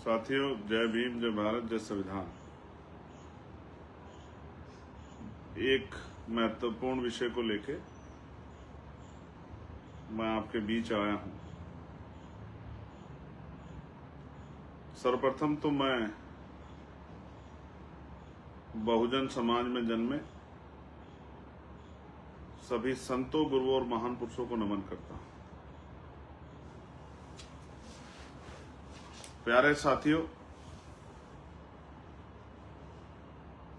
साथियों, जय भीम, जय भारत, जय संविधान। एक महत्वपूर्ण विषय को लेके मैं आपके बीच आया हूं। सर्वप्रथम तो मैं बहुजन समाज में जन्मे सभी संतों, गुरुओं और महान पुरुषों को नमन करता हूं। प्यारे साथियों,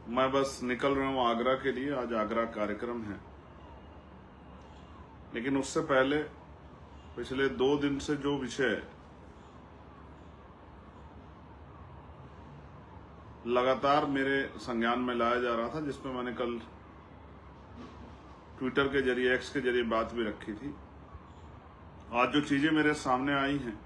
मैं बस निकल रहा हूं आगरा के लिए। आज आगरा कार्यक्रम है, लेकिन उससे पहले पिछले 2 दिन से जो विषय लगातार मेरे संज्ञान में लाया जा रहा था, जिसमें मैंने कल ट्विटर के जरिए, एक्स के जरिए बात भी रखी थी, आज जो चीजें मेरे सामने आई हैं,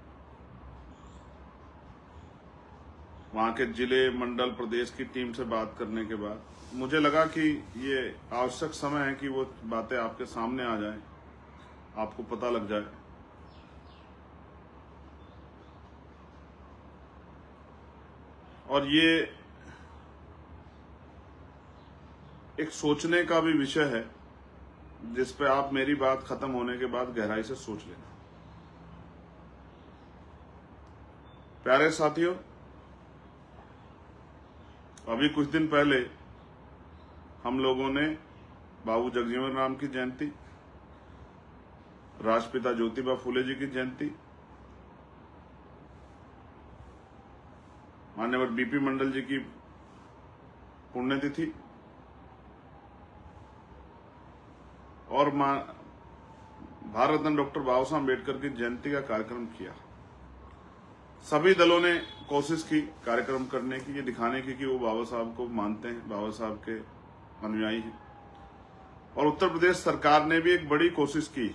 वहां के जिले, मंडल, प्रदेश की टीम से बात करने के बाद मुझे लगा कि ये आवश्यक समय है कि वो बातें आपके सामने आ जाएं, आपको पता लग जाए। और ये एक सोचने का भी विषय है, जिस पे आप मेरी बात खत्म होने के बाद गहराई से सोच लेना। प्यारे साथियों, अभी कुछ दिन पहले हम लोगों ने बाबू जगजीवन राम की जयंती, राष्ट्रपिता ज्योतिबा फूले जी की जयंती, मान्यवर बीपी मंडल जी की पुण्यतिथि और भारत रत्न डॉक्टर बाबा साहब अम्बेडकर की जयंती का कार्यक्रम किया। सभी दलों ने कोशिश की कार्यक्रम करने की, ये दिखाने की कि वो बाबा साहब को मानते हैं, बाबा साहब के अनुयायी हैं। और उत्तर प्रदेश सरकार ने भी एक बड़ी कोशिश की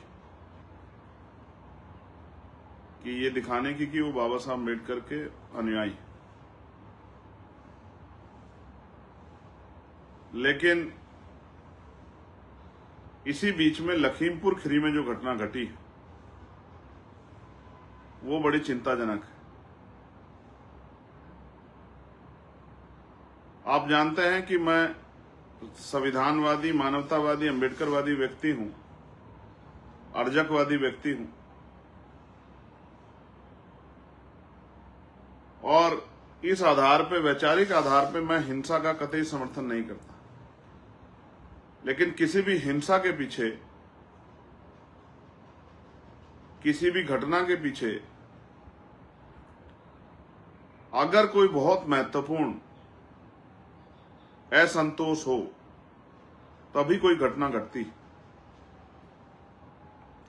कि ये दिखाने की कि वो बाबा साहब अम्बेडकर के अनुयायी हैं। लेकिन इसी बीच में लखीमपुर खीरी में जो घटना घटी, वो बड़ी चिंताजनक है। आप जानते हैं कि मैं संविधानवादी, मानवतावादी, अम्बेडकरवादी व्यक्ति हूं, अर्जकवादी व्यक्ति हूं, और इस आधार पे, वैचारिक आधार पे, मैं हिंसा का कतई समर्थन नहीं करता। लेकिन किसी भी हिंसा के पीछे, किसी भी घटना के पीछे अगर कोई बहुत महत्वपूर्ण असंतोष हो, तभी कोई घटना घटती।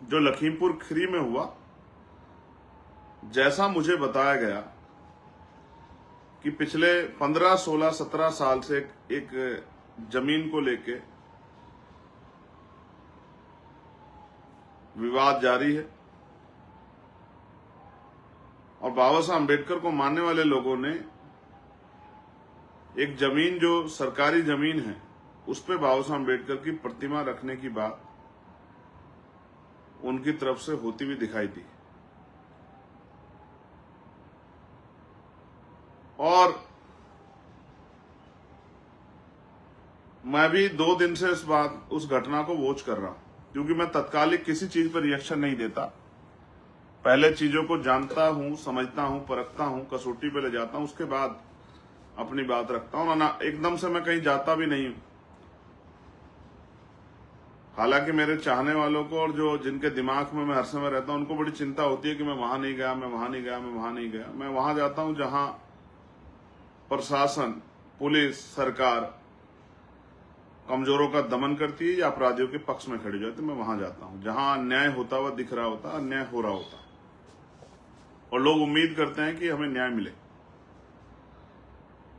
जो लखीमपुर खीरी में हुआ, जैसा मुझे बताया गया कि पिछले 15, 16, 17 साल से एक जमीन को लेके विवाद जारी है, और बाबा साहब अम्बेडकर को मानने वाले लोगों ने एक जमीन, जो सरकारी जमीन है, उस पे बाबा साहब अम्बेडकर की प्रतिमा रखने की बात उनकी तरफ से होती हुई दिखाई दी। और मैं भी 2 दिन से उस घटना को वॉच कर रहा हूं, क्योंकि मैं तत्कालिक किसी चीज पर रिएक्शन नहीं देता। पहले चीजों को जानता हूं, समझता हूं, परखता हूं, कसौटी पे ले जाता हूं, उसके बाद अपनी बात रखता हूं। ना एकदम से मैं कहीं जाता भी नहीं हूं। हालांकि मेरे चाहने वालों को और जो जिनके दिमाग में मैं हर समय रहता हूं, उनको बड़ी चिंता होती है कि मैं वहां नहीं गया, मैं वहां नहीं गया, मैं वहां नहीं गया। मैं वहां जाता हूं जहां प्रशासन, पुलिस, सरकार कमजोरों का दमन करती है या अपराधियों के पक्ष में खड़ी जाती है। मैं वहां जाता हूं जहां अन्याय होता हुआ दिख रहा होता, अन्याय हो रहा होता, और लोग उम्मीद करते हैं कि हमें न्याय मिले।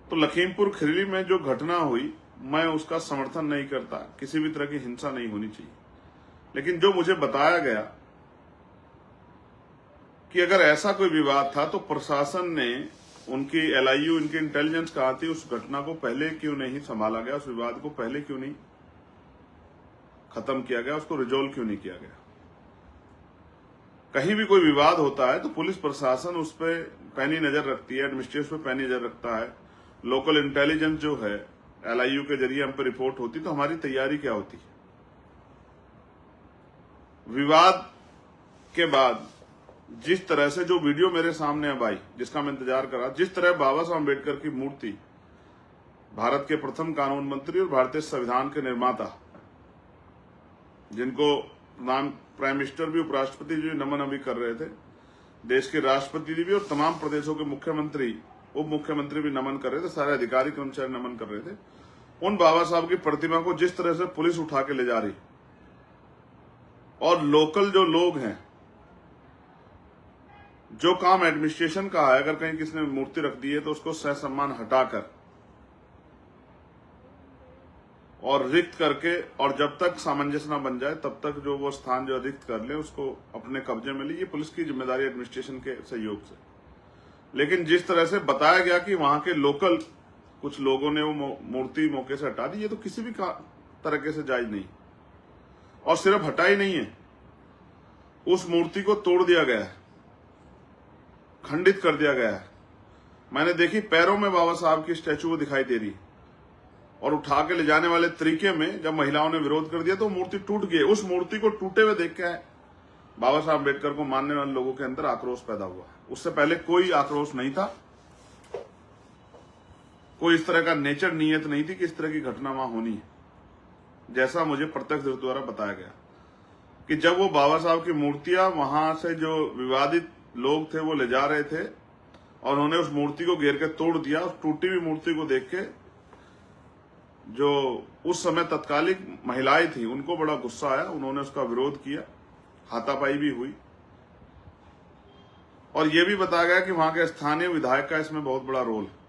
तो लखीमपुर खीरी में जो घटना हुई, मैं उसका समर्थन नहीं करता। किसी भी तरह की हिंसा नहीं होनी चाहिए। लेकिन जो मुझे बताया गया कि अगर ऐसा कोई विवाद था, तो प्रशासन ने, उनकी LIU, इनकी इंटेलिजेंस कहा थी, उस घटना को पहले क्यों नहीं संभाला गया, उस विवाद को पहले क्यों नहीं खत्म किया गया, उसको रिजोल्व क्यों नहीं किया गया। कहीं भी कोई विवाद होता है तो पुलिस प्रशासन उस पर पैनी नजर रखती है, एडमिनिस्ट्रेशन पे पैनी नजर रखता है, लोकल इंटेलिजेंस जो है LIU के जरिए हम पे रिपोर्ट होती, तो हमारी तैयारी क्या होती है। विवाद के बाद जिस तरह से जो वीडियो मेरे सामने अब आई, जिसका मैं इंतजार कर रहा, जिस तरह बाबा साहब अम्बेडकर की मूर्ति, भारत के प्रथम कानून मंत्री और भारतीय संविधान के निर्माता, जिनको नाम प्राइम मिनिस्टर भी, उपराष्ट्रपति जी नमन अभी कर रहे थे, देश के राष्ट्रपति जी भी और तमाम प्रदेशों के मुख्यमंत्री, उप मुख्यमंत्री भी नमन कर रहे थे, सारे अधिकारी कर्मचारी नमन कर रहे थे। उन बाबा साहब की प्रतिमा को जिस तरह से पुलिस उठा के ले जा रही, और लोकल जो लोग हैं, जो काम एडमिनिस्ट्रेशन का है, अगर कहीं किसी ने मूर्ति रख दी है तो उसको सहसम्मान हटाकर और रिक्त करके, और जब तक सामंजस्य न बन जाए तब तक जो वो स्थान जो रिक्त कर ले उसको अपने कब्जे में ले, ये पुलिस की जिम्मेदारी एडमिनिस्ट्रेशन के सहयोग से। लेकिन जिस तरह से बताया गया कि वहां के लोकल कुछ लोगों ने वो मूर्ति मौके से हटा दी, ये तो किसी भी तरीके से जायज नहीं। और सिर्फ हटाई नहीं है, उस मूर्ति को तोड़ दिया गया है, खंडित कर दिया गया है। मैंने देखी पैरों में बाबा साहब की स्टैचू दिखाई दे रही, और उठा के ले जाने वाले तरीके में जब महिलाओं ने विरोध कर दिया तो मूर्ति टूट गई। उस मूर्ति को टूटे हुए देख के बाबा साहब अम्बेडकर को मानने वाले लोगों के अंदर आक्रोश पैदा हुआ। उससे पहले कोई आक्रोश नहीं था, कोई इस तरह का नेचर नीयत नहीं थी कि इस तरह की घटना वहां होनी है। जैसा मुझे प्रत्यक्षदर्शी द्वारा बताया गया कि जब वो बाबा साहब की मूर्तियां वहां से जो विवादित लोग थे वो ले जा रहे थे, और उन्होंने उस मूर्ति को घेर के तोड़ दिया। उस टूटी हुई मूर्ति को देख के जो उस समय तत्कालिक महिलाएं थी उनको बड़ा गुस्सा आया, उन्होंने उसका विरोध किया, हाथापाई भी हुई। और यह भी बताया गया कि वहां के स्थानीय विधायक का इसमें बहुत बड़ा रोल है।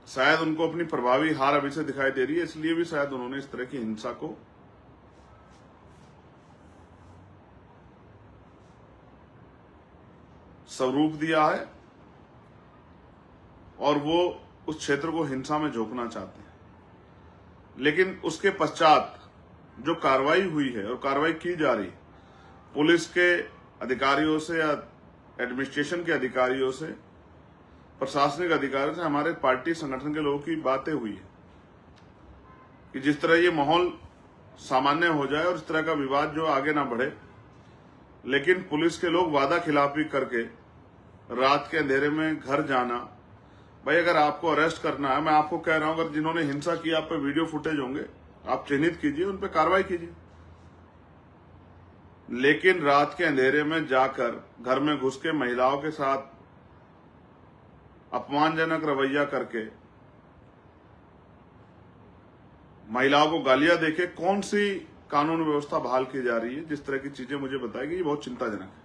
शायद उनको अपनी प्रभावी हार अभी से दिखाई दे रही है, इसलिए भी शायद उन्होंने इस तरह की हिंसा को स्वरूप दिया है, और वो उस क्षेत्र को हिंसा में झोंकना चाहते हैं। लेकिन उसके पश्चात जो कार्रवाई हुई है और कार्रवाई की जा रही, पुलिस के अधिकारियों से या एडमिनिस्ट्रेशन के अधिकारियों से, प्रशासनिक अधिकारियों से, हमारे पार्टी संगठन के लोगों की बातें हुई है कि जिस तरह ये माहौल सामान्य हो जाए और इस तरह का विवाद जो आगे ना बढ़े। लेकिन पुलिस के लोग वादा खिलाफी करके रात के अंधेरे में घर जाना, भाई अगर आपको अरेस्ट करना है, मैं आपको कह रहा हूं, अगर जिन्होंने हिंसा की आप पे वीडियो फुटेज होंगे, आप चिन्हित कीजिए, उन पे कार्रवाई कीजिए। लेकिन रात के अंधेरे में जाकर घर में घुस के महिलाओं के साथ अपमानजनक रवैया करके, महिलाओं को गालियां देके कौन सी कानून व्यवस्था बहाल की जा रही है, जिस तरह की चीजें मुझे बताई गई, ये बहुत चिंताजनक है।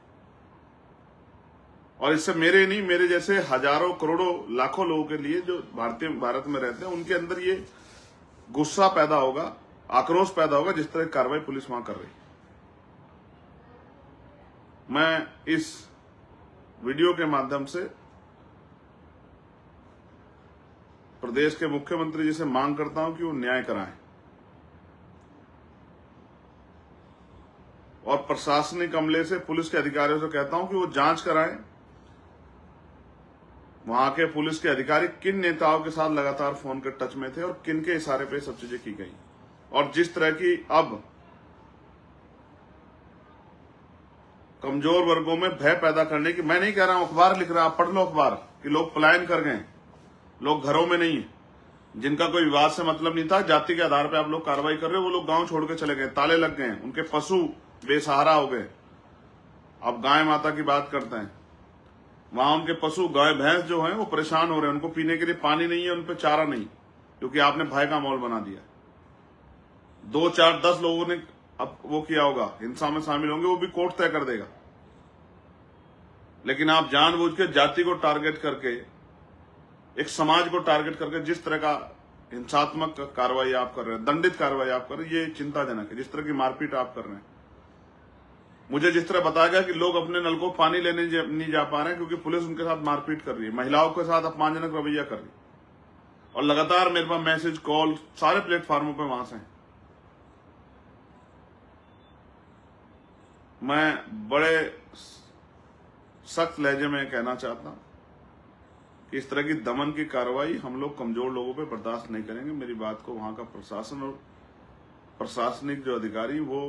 और इससे मेरे नहीं, मेरे जैसे हजारों करोड़ों लाखों लोगों के लिए जो भारत में रहते हैं, उनके अंदर ये गुस्सा पैदा होगा, आक्रोश पैदा होगा, जिस तरह की कार्रवाई पुलिस वहां कर रही है। मैं इस वीडियो के माध्यम से प्रदेश के मुख्यमंत्री जी से मांग करता हूं कि वो न्याय कराएं, और प्रशासनिक अमले से, पुलिस के अधिकारियों से कहता हूं कि वो जांच कराएं, वहां के पुलिस के अधिकारी किन नेताओं के साथ लगातार फोन के टच में थे और किन के इशारे पे सब चीजें की गई। और जिस तरह की अब कमजोर वर्गों में भय पैदा करने की, मैं नहीं कह रहा हूं, अखबार लिख रहा, आप पढ़ लो अखबार, कि लोग पलायन कर गए, लोग घरों में नहीं है, जिनका कोई विवाद से मतलब नहीं था, जाति के आधार पर आप लोग कार्रवाई कर रहे हो, वो लोग गांव छोड़ के चले गए, ताले लग गए, उनके पशु बेसहारा हो गए। अब गाय माता की बात करते हैं, वहां उनके पशु गाय भैंस जो हैं वो परेशान हो रहे हैं, उनको पीने के लिए पानी नहीं है, उन पर चारा नहीं, क्योंकि आपने भय का माहौल बना दिया। 2, 4, 10 लोगों ने अब वो किया होगा, हिंसा में शामिल होंगे, वो भी कोर्ट तय कर देगा। लेकिन आप जानबूझ के जाति को टारगेट करके, एक समाज को टारगेट करके जिस तरह का हिंसात्मक कार्रवाई आप कर रहे हैं, दंडित कार्रवाई आप कर रहे हैं, ये चिंताजनक है। जिस तरह की मारपीट आप कर रहे हैं, मुझे जिस तरह बताया गया कि लोग अपने नल को पानी लेने नहीं जा पा रहे हैं क्योंकि पुलिस उनके साथ मारपीट कर रही है, महिलाओं के साथ अपमानजनक रवैया कर रही है। और लगातार मेरे पास मैसेज, कॉल सारे प्लेटफॉर्मों पे वहां से हैं। मैं बड़े सख्त लहजे में कहना चाहता हूं कि इस तरह की दमन की कार्रवाई हम लोग कमजोर लोगों पे बर्दाश्त नहीं करेंगे। मेरी बात को वहां का प्रशासन और प्रशासनिक जो अधिकारी वो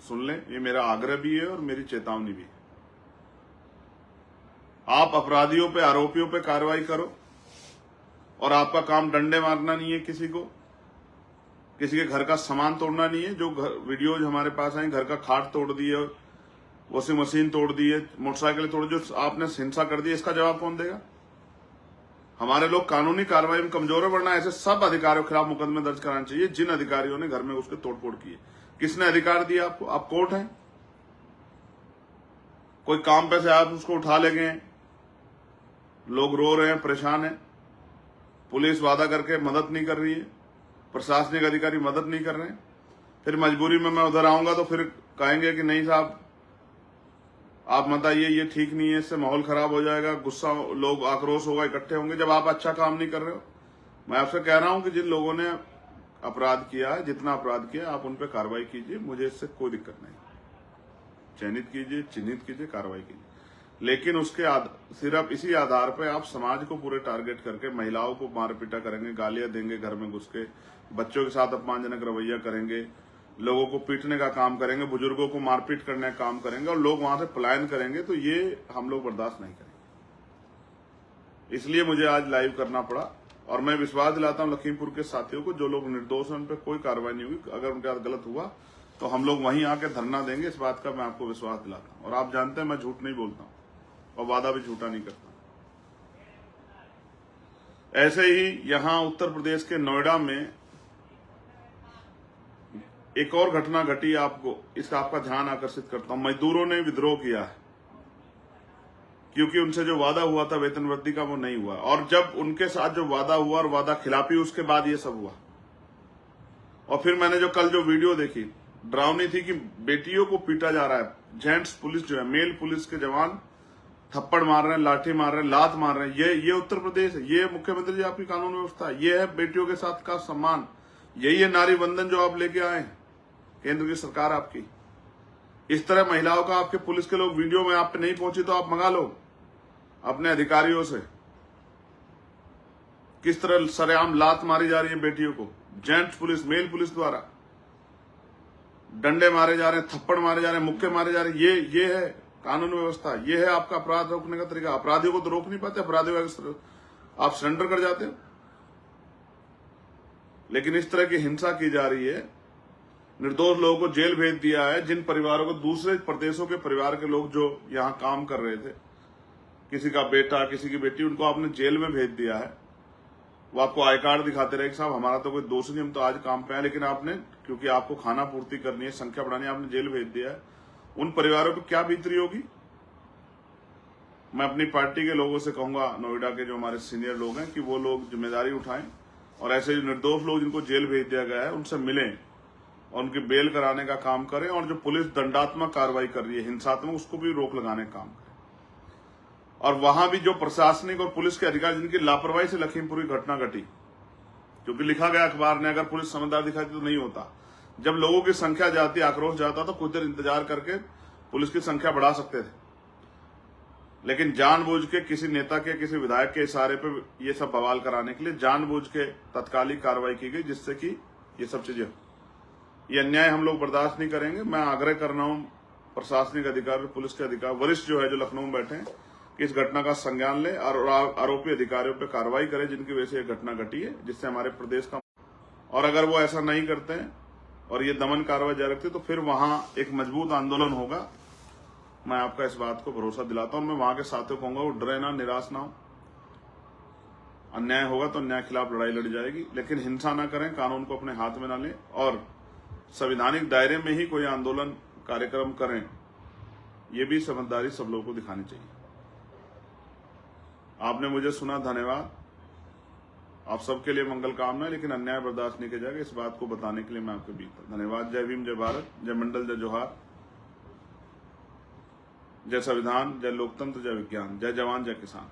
सुन लें, ये मेरा आग्रह भी है और मेरी चेतावनी भी है। आप अपराधियों पे, आरोपियों पे कार्रवाई करो और आपका काम डंडे मारना नहीं है, किसी के घर का सामान तोड़ना नहीं है। जो वीडियोज हमारे पास आई, घर का खाट तोड़ दिए, वॉशिंग मशीन तोड़ दिए, मोटरसाइकिल तोड़, जो आपने हिंसा कर दी, इसका जवाब कौन देगा? हमारे लोग कानूनी कार्रवाई में कमजोर है, वरना ऐसे सब अधिकारियों के खिलाफ मुकदमे दर्ज कराना चाहिए जिन अधिकारियों ने घर में उसके तोड़फोड़ की है। किसने अधिकार दिया आपको? आप कोर्ट हैं? कोई काम पे से आप उसको उठा ले गए, लोग रो रहे हैं, परेशान हैं, पुलिस वादा करके मदद नहीं कर रही है, प्रशासनिक अधिकारी मदद नहीं कर रहे हैं, फिर मजबूरी में मैं उधर आऊंगा तो फिर कहेंगे कि नहीं साहब आप मत आइए, ये ठीक नहीं है, इससे माहौल खराब हो जाएगा, गुस्सा, लोग आक्रोश होगा, इकट्ठे होंगे, जब आप अच्छा काम नहीं कर रहे हो। मैं आपसे कह रहा हूं कि जिन लोगों ने अपराध किया है, जितना अपराध किया, आप उन पर कार्रवाई कीजिए, मुझे इससे कोई दिक्कत नहीं। चयनित कीजिए, चिन्हित कीजिए, कार्रवाई कीजिए, लेकिन उसके सिर्फ इसी आधार पर आप समाज को पूरे टारगेट करके महिलाओं को मार पीटा करेंगे, गालियां देंगे, घर में घुस के बच्चों के साथ अपमानजनक रवैया करेंगे, लोगों को पीटने का काम करेंगे, बुजुर्गों को मारपीट करने का काम करेंगे और लोग वहां से पलायन करेंगे, तो ये हम लोग बर्दाश्त नहीं करेंगे। इसलिए मुझे आज लाइव करना पड़ा और मैं विश्वास दिलाता हूं लखीमपुर के साथियों को, जो लोग निर्दोष हैं उन पर कोई कार्रवाई नहीं हुई। अगर उनके साथ गलत हुआ तो हम लोग वहीं आके धरना देंगे, इस बात का मैं आपको विश्वास दिलाता हूं। और आप जानते हैं मैं झूठ नहीं बोलता हूं और वादा भी झूठा नहीं करता। ऐसे ही यहां उत्तर प्रदेश के नोएडा में एक और घटना घटी, आपको इसका आपका ध्यान आकर्षित करता हूं। मजदूरों ने विद्रोह किया है क्योंकि उनसे जो वादा हुआ था वेतन वृद्धि का वो नहीं हुआ, और जब उनके साथ जो वादा हुआ और वादा खिलाफी, उसके बाद ये सब हुआ। और फिर मैंने जो कल जो वीडियो देखी, डरावनी थी कि बेटियों को पीटा जा रहा है, जेंट्स पुलिस जो है, मेल पुलिस के जवान थप्पड़ मार रहे हैं, लाठी मार रहे हैं, लात मार रहे हैं। ये उत्तर प्रदेश है, ये मुख्यमंत्री जी आपकी कानून व्यवस्था है, ये है बेटियों के साथ का सम्मान, यही है नारी वंदन जो आप लेके आए हैं, केंद्र की सरकार आपकी। इस तरह महिलाओं का आपके पुलिस के लोग, वीडियो में आप पे नहीं पहुंची तो आप मंगा लो अपने अधिकारियों से, किस तरह सरेआम लात मारी जा रही है बेटियों को, जेंट्स पुलिस, मेल पुलिस द्वारा डंडे मारे जा रहे हैं, थप्पड़ मारे जा रहे हैं, मुक्के मारे जा रहे हैं। ये है कानून व्यवस्था, ये है आपका अपराध रोकने का तरीका। अपराधियों को तो रोक नहीं पाते, अपराधियों का आप सरेंडर कर जाते हो, लेकिन इस तरह की हिंसा की जा रही है। निर्दोष लोगों को जेल भेज दिया है, जिन परिवारों को, दूसरे प्रदेशों के परिवार के लोग जो यहां काम कर रहे थे, किसी का बेटा, किसी की बेटी, उनको आपने जेल में भेज दिया है। वो आपको आई कार्ड दिखाते रहे कि साहब हमारा तो कोई दोष नहीं, हम तो आज काम पे आए, लेकिन आपने, क्योंकि आपको खाना पूर्ति करनी है, संख्या बढ़ानी है, आपने जेल भेज दिया है। उन परिवारों को क्या बीत रही होगी? मैं अपनी पार्टी के लोगों से कहूंगा, नोएडा के जो हमारे सीनियर लोग हैं, कि वो लोग जिम्मेदारी उठाएं और ऐसे जो निर्दोष लोग जिनको जेल भेज दिया गया है उनसे मिलें और उनकी बेल कराने का काम करें, और जो पुलिस दंडात्मक कार्रवाई कर रही है, हिंसात्मक, उसको भी रोक लगाने का काम करें। और वहां भी जो प्रशासनिक और पुलिस के अधिकारी जिनकी लापरवाही से लखीमपुर की घटना घटी, क्योंकि लिखा गया अखबार ने, अगर पुलिस समझदार दिखाती तो नहीं होता। जब लोगों की संख्या जाती, आक्रोश जाता, तो कुछ देर इंतजार करके पुलिस की संख्या बढ़ा सकते थे, लेकिन जानबूझ के किसी नेता के, किसी विधायक के इशारे पे ये सब बवाल कराने के लिए जानबूझ के तत्कालिक कार्रवाई की गई, जिससे कि ये सब चीजें, ये अन्याय हम लोग बर्दाश्त नहीं करेंगे। मैं आग्रह कर रहा हूं प्रशासनिक अधिकारी, पुलिस के अधिकारी, वरिष्ठ जो है, जो लखनऊ में बैठे हैं, कि इस घटना का संज्ञान ले और आरोपी अधिकारियों पर कार्रवाई करें जिनकी वजह से यह घटना घटी है, जिससे हमारे प्रदेश का, और अगर वो ऐसा नहीं करते हैं और ये दमन कार्रवाई जारी रखते तो फिर वहां एक मजबूत आंदोलन होगा। मैं आपका इस बात को भरोसा दिलाता हूं। मैं वहां के साथियों को कहूंगा वो डरे ना, निराश ना हो। अन्याय होगा तो अन्याय के खिलाफ लड़ाई लड़ी जाएगी, लेकिन हिंसा ना करें, कानून को अपने हाथ में ना लें और संवैधानिक दायरे में ही कोई आंदोलन कार्यक्रम करें, ये भी समझदारी सब लोगों को दिखानी चाहिए। आपने मुझे सुना, धन्यवाद। आप सबके लिए मंगल कामना है, लेकिन अन्याय बर्दाश्त नहीं किया जाएगा, इस बात को बताने के लिए मैं आपके बीच था। धन्यवाद। जय भीम, जय भारत, जय मंडल, जय जोहार, जय संविधान, जय लोकतंत्र, जय विज्ञान, जय जवान, जय किसान।